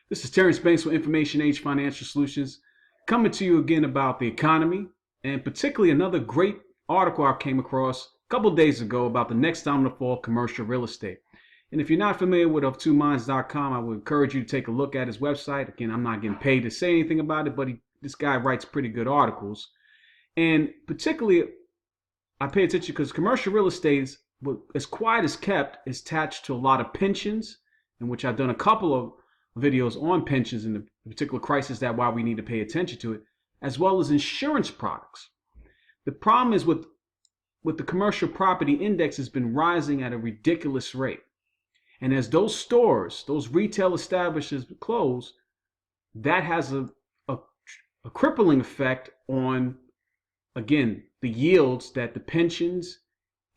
This is Terrence Banks with Information Age Financial Solutions, coming to you again about the economy, and particularly another great article I came across a couple of days ago about the next domino fall, commercial real estate. And if you're not familiar with of2minds.com, I would encourage you to take a look at his website. Again, I'm not getting paid to say anything about it, but this guy writes pretty good articles. And particularly, I pay attention because commercial real estate is, as quiet as kept, is attached to a lot of pensions, in which I've done a couple of videos on pensions and the particular crisis, that why we need to pay attention to it, as well as insurance products. The problem is with the commercial property index has been rising at a ridiculous rate. And as those stores, those retail establishments close, that has a crippling effect on, again, the yields that the pensions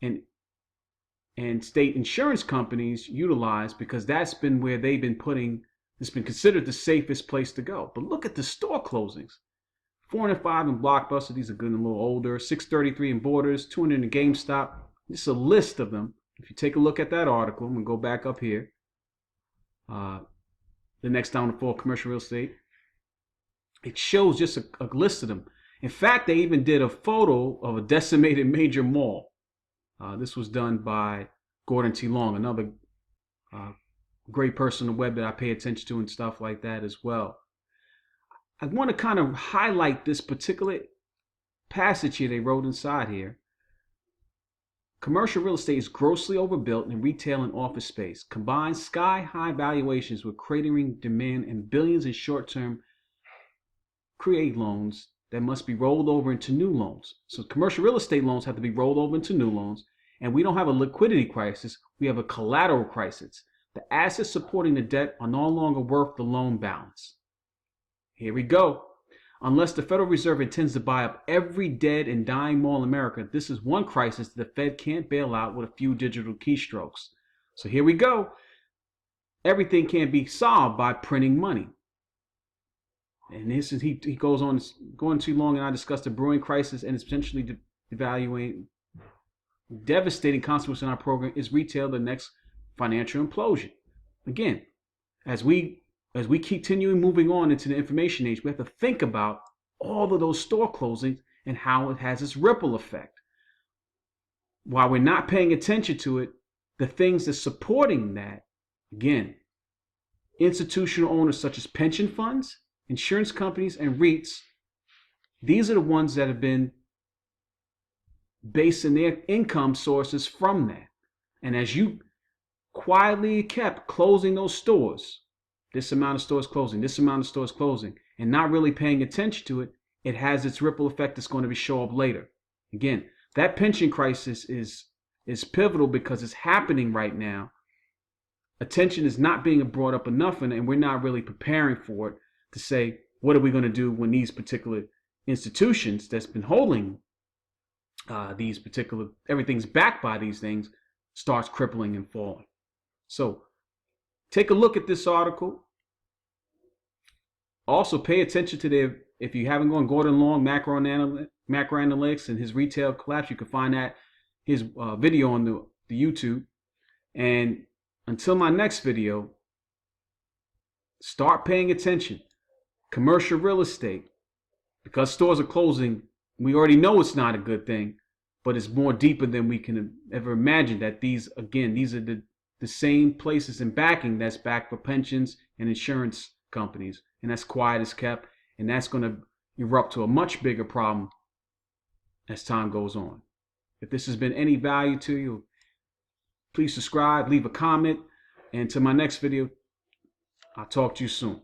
and state insurance companies utilize, because that's been where they've been putting. It's been considered the safest place to go. But look at the store closings. 405 in Blockbuster. These are good and a little older. 633 in Borders. 200 in GameStop. This is a list of them. If you take a look at that article, I'm going to go back up here. The next down the fall, commercial real estate. It shows just a list of them. In fact, they even did a photo of a decimated major mall. This was done by Gordon T. Long, another great person on the web that I pay attention to and stuff like that as well. I want to kind of highlight this particular passage here they wrote inside here. Commercial real estate is grossly overbuilt in retail and office space. Combined sky-high valuations with cratering demand and billions in short-term create loans that must be rolled over into new loans. So commercial real estate loans have to be rolled over into new loans, and we don't have a liquidity crisis, we have a collateral crisis. The assets supporting the debt are no longer worth the loan balance. Here we go. Unless the Federal Reserve intends to buy up every dead and dying mall in America, this is one crisis that the Fed can't bail out with a few digital keystrokes. So here we go. Everything can't be solved by printing money. And this is, he goes on, going too long, and I discussed the brewing crisis and its potentially devastating consequence in our program is retail, the next financial implosion. Again, as we continue moving on into the information age, we have to think about all of those store closings and how it has this ripple effect. While we're not paying attention to it, the things that's supporting that, again, institutional owners such as pension funds, insurance companies, and REITs, these are the ones that have been basing their income sources from that. And as you quietly kept closing those stores, this amount of stores closing, this amount of stores closing, and not really paying attention to it, it has its ripple effect that's going to show up later. Again, that pension crisis is pivotal because it's happening right now. Attention is not being brought up enough, and we're not really preparing for it to say, what are we going to do when these particular institutions that's been holding these particular, everything's backed by these things, starts crippling and falling. So take a look at this article. Also pay attention to their, if you haven't gone Gordon Long, macro analytics and his retail collapse, you can find that his video on the YouTube. And until my next video, start paying attention. Commercial real estate, because stores are closing, we already know it's not a good thing, but it's more deeper than we can ever imagine. That these are the same places and backing that's backed for pensions and insurance companies, and that's quiet as kept, and that's going to erupt to a much bigger problem as time goes on. If this has been any value to you, please subscribe, leave a comment, and to my next video, I'll talk to you soon.